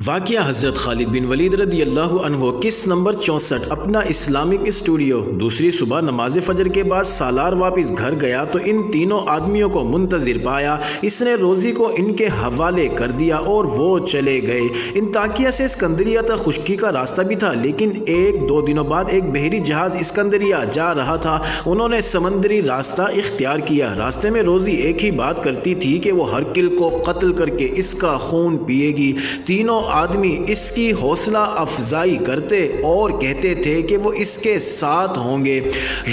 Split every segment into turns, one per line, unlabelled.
واقعہ حضرت خالد بن ولید رضی اللہ عنہ قسط نمبر 64 اپنا اسلامک اسٹوڈیو۔ دوسری صبح نماز فجر کے بعد سالار واپس گھر گیا تو ان تینوں آدمیوں کو منتظر پایا۔ اس نے روزی کو ان کے حوالے کر دیا اور وہ چلے گئے۔ انطاکیہ سے اسکندریہ تک خشکی کا راستہ بھی تھا، لیکن ایک دو دنوں بعد ایک بحری جہاز اسکندریہ جا رہا تھا۔ انہوں نے سمندری راستہ اختیار کیا۔ راستے میں روزی ایک ہی بات کرتی تھی کہ وہ ہرکل کو قتل کر کے اس کا خون پیے گی۔ تینوں آدمی اس کی حوصلہ افزائی کرتے اور کہتے تھے کہ وہ اس کے ساتھ ہوں گے۔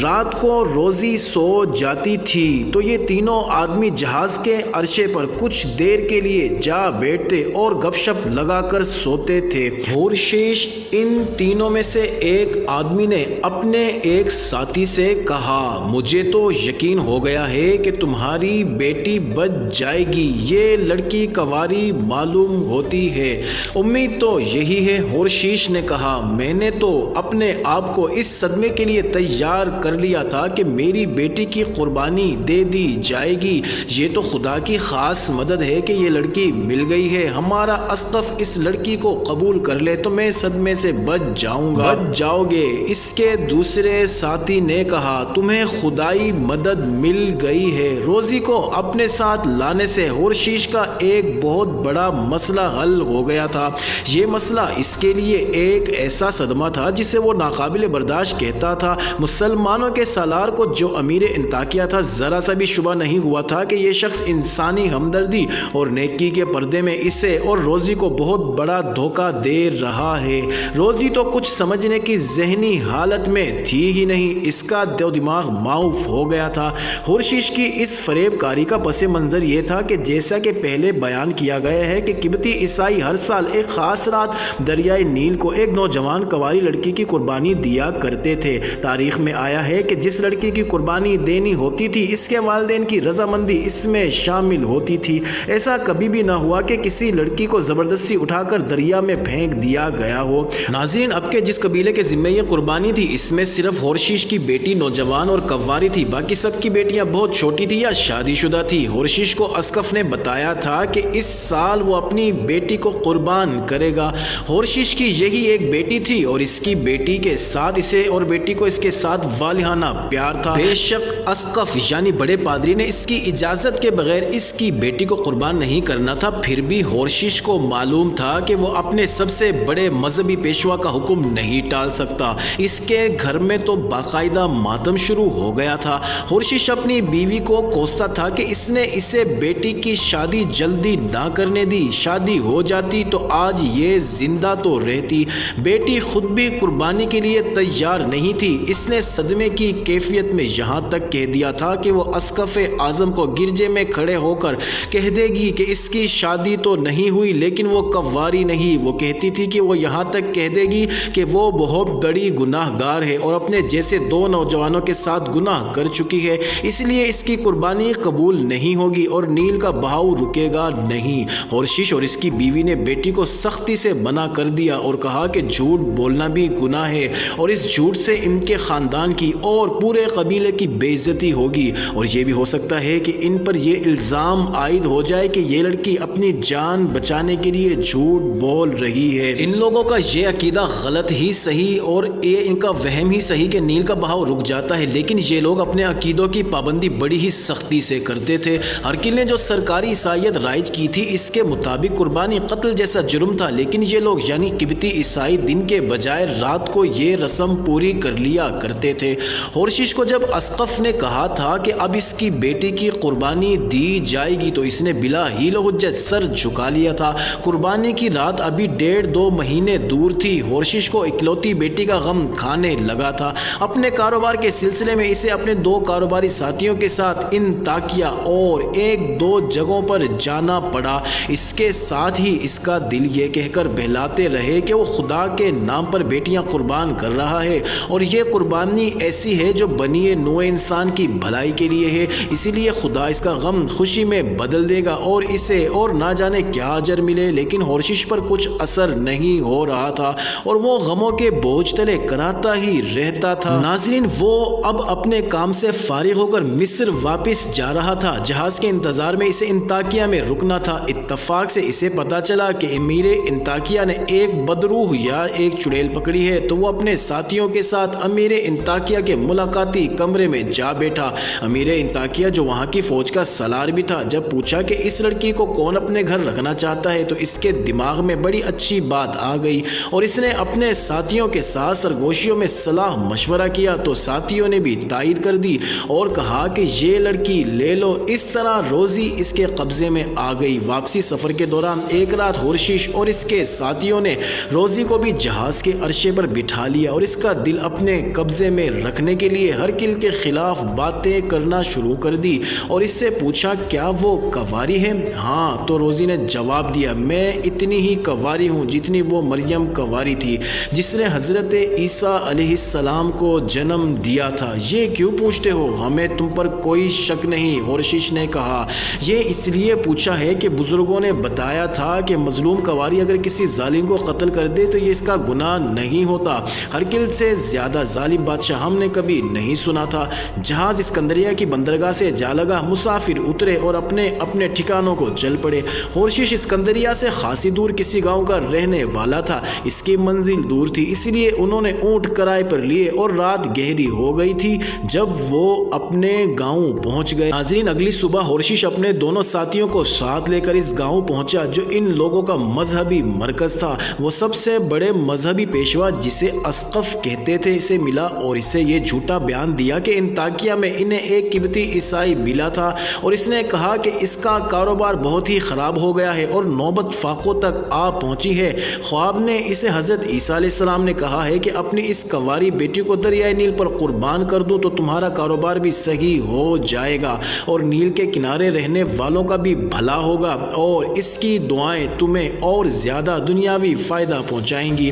رات کو روزی سو جاتی تھی تو یہ تینوں آدمی جہاز کے عرشے پر کچھ دیر کے لیے جا بیٹھتے اور گپ شپ لگا کر سوتے تھے۔ ہورشیش ان تینوں میں سے ایک آدمی نے اپنے ایک ساتھی سے کہا، مجھے تو یقین ہو گیا ہے کہ تمہاری بیٹی بچ جائے گی۔ یہ لڑکی کنواری معلوم ہوتی ہے۔ امید تو یہی ہے، ہورشیش نے کہا۔ میں نے تو اپنے آپ کو اس صدمے کے لیے تیار کر لیا تھا کہ میری بیٹی کی قربانی دے دی جائے گی۔ یہ تو خدا کی خاص مدد ہے کہ یہ لڑکی مل گئی ہے۔ ہمارا اسقف اس لڑکی کو قبول کر لے تو میں صدمے سے بچ جاؤں گا۔ بچ جاؤ گے، اس کے دوسرے ساتھی نے کہا۔ تمہیں خدائی مدد مل گئی ہے۔ روزی کو اپنے ساتھ لانے سے ہورشیش کا ایک بہت بڑا مسئلہ حل ہو گیا تھا۔ یہ مسئلہ اس کے لیے ایک ایسا صدمہ تھا جسے وہ ناقابل برداشت کہتا تھا۔ مسلمانوں کے سالار کو جو امیر انطاکیہ تھا، ذرا سا بھی شبہ نہیں ہوا تھا کہ یہ شخص انسانی ہمدردی اور نیکی کے پردے میں اسے اور روزی کو بہت بڑا دھوکہ دے رہا ہے۔ روزی تو کچھ سمجھنے کی ذہنی حالت میں تھی ہی نہیں، اس کا دماغ معاف ہو گیا تھا۔ ہورشیش کی اس فریب کاری کا پس منظر یہ تھا کہ جیسا کہ پہلے بیان کیا گیا ہے کہ قبطی عیسائی ہر سال ایک خاص رات دریائے نیل کو ایک نوجوان کنواری لڑکی کی قربانی دیا کرتے تھے۔ تاریخ میں آیا ہے کہ جس لڑکی کی قربانی دینی ہوتی تھی، اس کے والدین کی رضامندی اس میں شامل ہوتی تھی۔ ایسا کبھی بھی نہ ہوا کہ کسی لڑکی کو زبردستی اٹھا کر دریا میں پھینک دیا گیا ہو۔ ناظرین، اب کے جس قبیلے کے ذمہ یہ قربانی تھی، اس میں صرف ہورشیش کی بیٹی نوجوان اور کنواری تھی، باقی سب کی بیٹیاں بہت چھوٹی تھی یا شادی شدہ تھی۔ ہورشیش کو اسقف نے بتایا تھا کہ اس سال وہ اپنی بیٹی کو قربان کرے گا۔ ہورشیش کی یہی ایک بیٹی تھی اور اس کی بیٹی کے ساتھ اسے اور بیٹی کو اس کے ساتھ والہانہ پیار تھا۔ بے شک اسقف یعنی بڑے پادری نے اس کی اجازت کے بغیر اس کی بیٹی کو قربان نہیں کرنا تھا، پھر بھی ہورشیش کو معلوم تھا کہ وہ اپنے سب سے بڑے مذہبی پیشوا کا حکم نہیں ٹال سکتا۔ اس کے گھر میں تو باقاعدہ ماتم شروع ہو گیا تھا۔ ہورشیش اپنی بیوی کو کوستا تھا کہ اس نے اسے بیٹی کی شادی جلدی نہ کرنے دی۔ شادی ہو جاتی تو آج یہ زندہ تو رہتی۔ بیٹی خود بھی قربانی کے لیے تیار نہیں تھی۔ اس نے صدمے کی کیفیت میں یہاں تک کہہ دیا تھا کہ وہ اسقف اعظم کو گرجے میں کھڑے ہو کر کہہ دے گی کہ اس کی شادی تو نہیں ہوئی لیکن وہ کنواری نہیں۔ وہ کہتی تھی کہ وہ یہاں تک کہہ دے گی کہ وہ بہت بڑی گناہ گار ہے اور اپنے جیسے دو نوجوانوں کے ساتھ گناہ کر چکی ہے، اس لیے اس کی قربانی قبول نہیں ہوگی اور نیل کا بہاؤ رکے گا نہیں۔ ہورشیش اور اس کی بیوی نے بیٹی کو سختی سے منع کر دیا اور کہا کہ جھوٹ بولنا بھی گناہ ہے اور اس جھوٹ سے ان کے خاندان کی اور پورے قبیلے کی بے عزتی ہوگی، اور یہ بھی ہو سکتا ہے کہ ان پر یہ الزام عائد ہو جائے کہ یہ لڑکی اپنی جان بچانے کے لیے جھوٹ بول رہی ہے۔ ان لوگوں کا یہ عقیدہ غلط ہی صحیح اور یہ ان کا وہم ہی صحیح کہ نیل کا بہاؤ رک جاتا ہے، لیکن یہ لوگ اپنے عقیدوں کی پابندی بڑی ہی سختی سے کرتے تھے۔ ہرکل نے جو سرکاری عیسائیت رائج کی تھی، اس کے مطابق قربانی قتل جیسا جرم تھا، لیکن یہ لوگ یعنی قبطی عیسائی دن کے بجائے رات کو یہ رسم پوری کر لیا کرتے تھے۔ ہورشیش کو جب اسقف نے کہا تھا کہ اب اس کی بیٹی کی قربانی دی جائے گی تو اس نے بلا حیل و حجت سر جھکا لیا تھا۔ قربانی کی رات ابھی 1.5-2 مہینے دور تھی۔ ہورشیش کو اکلوتی بیٹی کا غم کھانے لگا تھا۔ اپنے کاروبار کے سلسلے میں اسے اپنے 2 کاروباری ساتھیوں کے ساتھ انطاکیہ اور 1-2 جگہوں پر جانا پڑا۔ اس کے ساتھ ہی اس کا دل یہ کہہ کر بہلاتے رہے کہ وہ خدا کے نام پر بیٹیاں قربان کر رہا ہے اور یہ قربانی ایسی ہے جو بنی نوع انسان کی بھلائی کے لیے ہے، اسی لیے خدا اس کا غم خوشی میں بدل دے گا اور اسے اور نہ جانے کیا اجر ملے۔ لیکن ہورشیش پر کچھ اثر نہیں ہو رہا تھا اور وہ غموں کے بوجھ تلے کراتا ہی رہتا تھا۔ ناظرین، وہ اب اپنے کام سے فارغ ہو کر مصر واپس جا رہا تھا۔ جہاز کے انتظار میں اسے انطاکیہ میں رکنا تھا۔ اتفاق سے اسے پتا چلا کہ امیر انطاکیہ نے ایک بدروح یا ایک چڑیل پکڑی ہے تو وہ اپنے ساتھیوں کے ساتھ امیر انطاکیہ کے ملاقاتی کمرے میں جا بیٹھا۔ امیر انطاکیہ جو وہاں کی فوج کا سالار بھی تھا، جب پوچھا کہ اس لڑکی کو کون اپنے گھر رکھنا چاہتا ہے تو اس کے دماغ میں بڑی اچھی بات آ گئی اور اس نے اپنے ساتھیوں کے ساتھ سرگوشیوں میں صلاح مشورہ کیا تو ساتھیوں نے بھی تائید کر دی اور کہا کہ یہ لڑکی لے لو۔ اس طرح روزی اس کے قبضے میں آ گئی۔ واپسی سفر کے دوران ایک رات ہورشیش اور اس کے ساتھیوں نے روزی کو بھی جہاز کے عرشے پر بٹھا لیا اور اس کا دل اپنے قبضے میں رکھنے کے لیے ہرکل کے خلاف باتیں کرنا شروع کر دی اور اس سے پوچھا کیا وہ کنواری ہے؟ ہاں، تو روزی نے جواب دیا میں اتنی ہی کنواری ہوں جتنی وہ مریم کنواری تھی جس نے حضرت عیسیٰ علیہ السلام کو جنم دیا تھا۔ یہ کیوں پوچھتے ہو؟ ہمیں تم پر کوئی شک نہیں، ہورشیش نے کہا۔ یہ اس لیے پوچھا ہے کہ بزرگوں نے بتایا تھا کہ مظلوم کنواری اگر کسی ظالم کو قتل کر دے تو یہ اس کا گناہ نہیں ہوتا۔ ہرکل سے زیادہ ظالم بادشاہ ہم نے کبھی نہیں سنا تھا۔ جہاز اسکندریہ کی بندرگاہ سے جا لگا، مسافر اترے اور اپنے اپنے ٹھکانوں کو چل پڑے۔ ہورشیش اسکندریہ سے خاصی دور کسی گاؤں کا رہنے والا تھا۔ اس کی منزل دور تھی، اس لیے انہوں نے اونٹ کرائے پر لیے اور رات گہری ہو گئی تھی جب وہ اپنے گاؤں پہنچ گئے۔ ناظرین، اگلی صبح ہورشیش اپنے دونوں ساتھیوں کو ساتھ لے کر اس گاؤں پہنچا جو ان لوگوں کا مذہبی مرکز تھا۔ وہ سب سے بڑے مذہبی پیشوا جسے اسقف کہتے تھے سے ملا اور اسے یہ جھوٹا بیان دیا کہ انطاکیہ میں انہیں ایک قبطی عیسائی ملا تھا اور اس نے کہا کہ اس کا کاروبار بہت ہی خراب ہو گیا ہے اور نوبت فاقوں تک آ پہنچی ہے۔ خواب نے اسے حضرت عیسیٰ علیہ السلام نے کہا ہے کہ اپنی اس کنواری بیٹی کو دریائے نیل پر قربان کر دو تو تمہارا کاروبار بھی صحیح ہو جائے گا اور نیل کے کنارے رہنے والوں کا بھی بھلا ہوگا اور اس کی دعائیں تمہیں اور زیادہ دنیاوی فائدہ پہنچائیں گی۔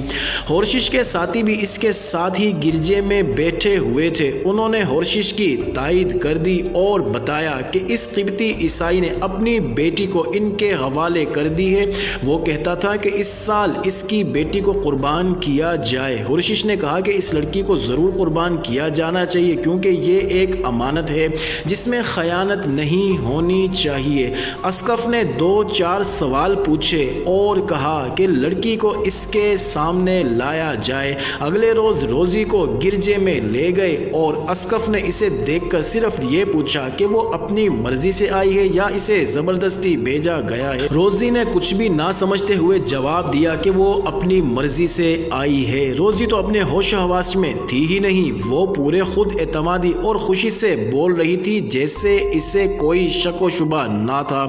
ہورشیش کے ساتھی بھی اس کے ساتھ ہی گرجے میں بیٹھے ہوئے تھے۔ انہوں نے ہورشیش کی تائید کر دی اور بتایا کہ اس قبطی عیسائی نے اپنی بیٹی کو ان کے حوالے کر دی ہے۔ وہ کہتا تھا کہ اس سال اس کی بیٹی کو قربان کیا جائے۔ ہورشیش نے کہا کہ اس لڑکی کو ضرور قربان کیا جانا چاہیے کیونکہ یہ ایک امانت ہے جس میں خیانت نہیں ہونی چاہیے۔ اسقف نے 2-4 سوال پوچھے اور کہا کہ لڑکی کو اس کے سامنے لایا جائے۔ اگلے روز روزی کو گرجے میں لے گئے اور اسقف نے اسے دیکھ کر صرف یہ پوچھا کہ وہ اپنی مرضی سے آئی ہے یا اسے زبردستی بھیجا گیا ہے۔ روزی نے کچھ بھی نہ سمجھتے ہوئے جواب دیا کہ وہ اپنی مرضی سے آئی ہے۔ روزی تو اپنے ہوش و حواس میں تھی ہی نہیں، وہ پورے خود اعتمادی اور خوشی سے بول رہی تھی جیسے اسے کوئی شک و شبہ نہ تھا۔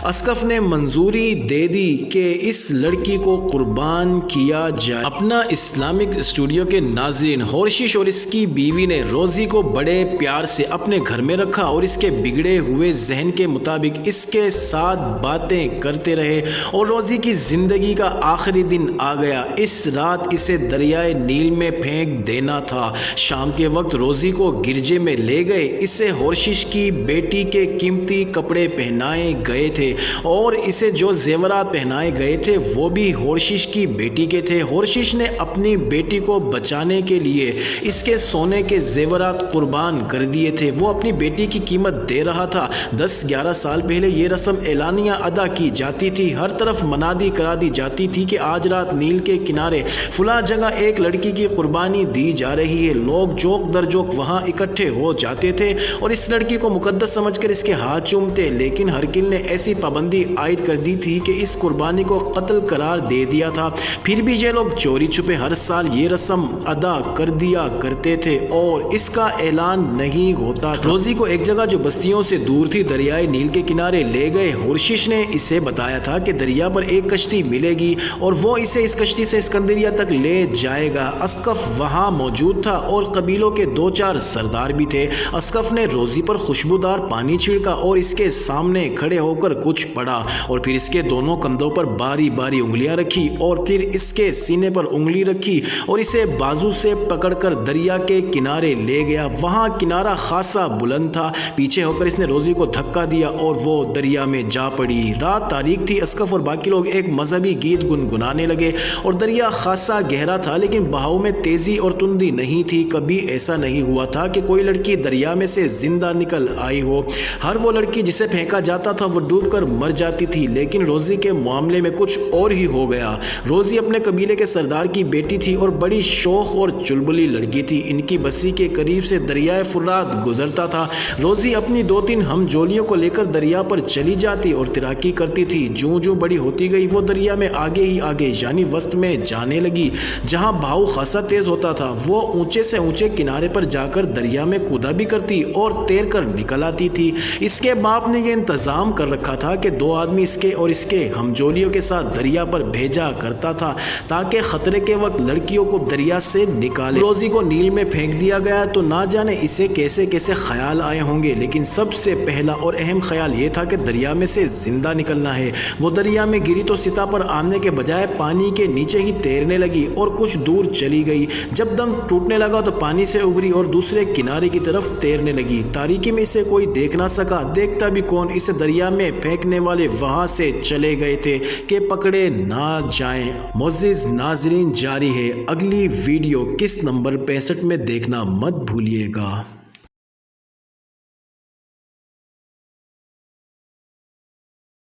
اسقف نے منظوری دے دی کہ اس لڑکی کو قربان کیا جائے۔ اپنا اسلامک اسٹوڈیو کے ناظرین، ہورشیش اور اس کی بیوی نے روزی کو بڑے پیار سے اپنے گھر میں رکھا اور اس کے بگڑے ہوئے ذہن کے مطابق اس کے ساتھ باتیں کرتے رہے اور روزی کی زندگی کا آخری دن آ گیا۔ اس رات اسے دریائے نیل میں پھینک دینا تھا۔ شام کے وقت روزی کو گرجے میں لے گئے۔ اسے ہورشیش کی بیٹی کے قیمتی کپڑے پہنائے گئے تھے اور اسے جو زیورات پہنائے گئے تھے وہ بھی ہورشیش کی بیٹی کے تھے۔ ہورشیش نے اپنی بیٹی کو بچانے کے لیے اس کے سونے کے زیورات قربان کر دیے تھے۔ وہ اپنی بیٹی کی قیمت دے رہا تھا۔ 10-11 سال پہلے یہ رسم اعلانیہ ادا کی جاتی تھی۔ ہر طرف منادی کرا دی جاتی تھی کہ آج رات نیل کے کنارے فلاں جگہ ایک لڑکی کی قربانی دی جا رہی ہے۔ لوگ جوک در جوک وہاں اکٹھے ہو جاتے تھے اور اس لڑکی کو مقدس سمجھ کر اس کے ہاتھ چومتے، لیکن ہرکل نے ایسی پابندی عائد کر دی تھی کہ اس قربانی کو قتل قرار دے دیا تھا۔ پھر بھی یہ لوگ چوری چھپے ہر سال یہ رسم ادا کر دیا کرتے تھے اور اس کا اعلان نہیں ہوتا تھا۔ روزی کو ایک جگہ جو بستیوں سے دور تھی دریائے نیل کے کنارے لے گئے۔ ہورشیش نے اسے بتایا تھا کہ دریا پر ایک کشتی ملے گی اور وہ اسے اس کشتی سے اسکندریہ تک لے جائے گا۔ اسقف وہاں موجود تھا اور قبیلوں کے 2-4 سردار بھی تھے۔ اسقف نے روزی پر خوشبودار پانی چھڑکا اور اس کے سامنے کھڑے ہو کر کچھ پڑھا اور پھر اس کے دونوں کندھوں پر باری باری انگلیاں رکھی اور پھر اس کے سینے پر انگلی رکھی اور اسے بازو سے پکڑ کر دریا کے کنارے لے گیا۔ وہاں کنارہ خاصا بلند تھا۔ پیچھے ہو کر اس نے روزی کو دھکا دیا اور وہ دریا میں جا پڑی۔ رات تاریک تھی۔ اسقف اور باقی لوگ ایک مذہبی گیت گنگنانے لگے اور دریا خاصا گہرا تھا لیکن بہاؤ میں تیزی اور تندی نہیں تھی۔ کبھی ایسا نہیں ہوا تھا کہ کوئی لڑکی دریا میں سے زندہ نکل آئی ہو۔ ہر وہ لڑکی جسے پھینکا جاتا تھا وہ ڈوب کر مر جاتی تھی، لیکن روزی کے معاملے میں میں کچھ اور ہی ہو گیا۔ روزی اپنے قبیلے کے سردار کی بیٹی تھی اور بڑی شوخ اور چلبلی لڑکی تھی۔ ان کی بستی کے قریب سے دریائے فرات گزرتا تھا۔ روزی اپنی 2-3 ہم جولیوں کو لے کر دریا پر چلی جاتی اور تیراکی کرتی تھی۔ جوں جوں بڑی ہوتی گئی وہ دریا میں آگے ہی آگے یعنی وسط میں جانے لگی۔ جہاں بہاؤ خاصا تیز ہوتا تھا وہ اونچے سے اونچے کنارے پر جا کر دریا میں کودا بھی کرتی اور تیر کر نکل آتی تھی۔ اس کے باپ نے یہ انتظام کر رکھا تھا کہ 2 آدمی اس کے اور اس کے ہم جولیوں کے ساتھ دریا پر بھیجا کرتا تھا تاکہ خطرے کے وقت لڑکیوں کو دریا سے نکالے۔ روزی کو نیل میں پھینک دیا گیا تو نہ جانے اسے کیسے کیسے خیال آئے ہوں گے، لیکن سب سے پہلا اور اہم خیال یہ تھا کہ دریا میں سے زندہ نکلنا ہے۔ وہ دریا میں گری تو سطح پر آنے کے بجائے پانی کے نیچے ہی تیرنے لگی اور کچھ دور چلی گئی۔ جب دم ٹوٹنے لگا تو پانی سے ابھری اور دوسرے کنارے کی طرف تیرنے لگی۔ تاریکی میں اسے کوئی دیکھ نہ سکا، دیکھتا بھی کون، اسے دریا میں پھینکنے والے وہاں سے چلے گئے تھے کہ پکڑے نہ جائیں۔ معزز ناظرین، جاری ہے اگلی ویڈیو، قسط نمبر 65 میں دیکھنا مت بھولیے گا۔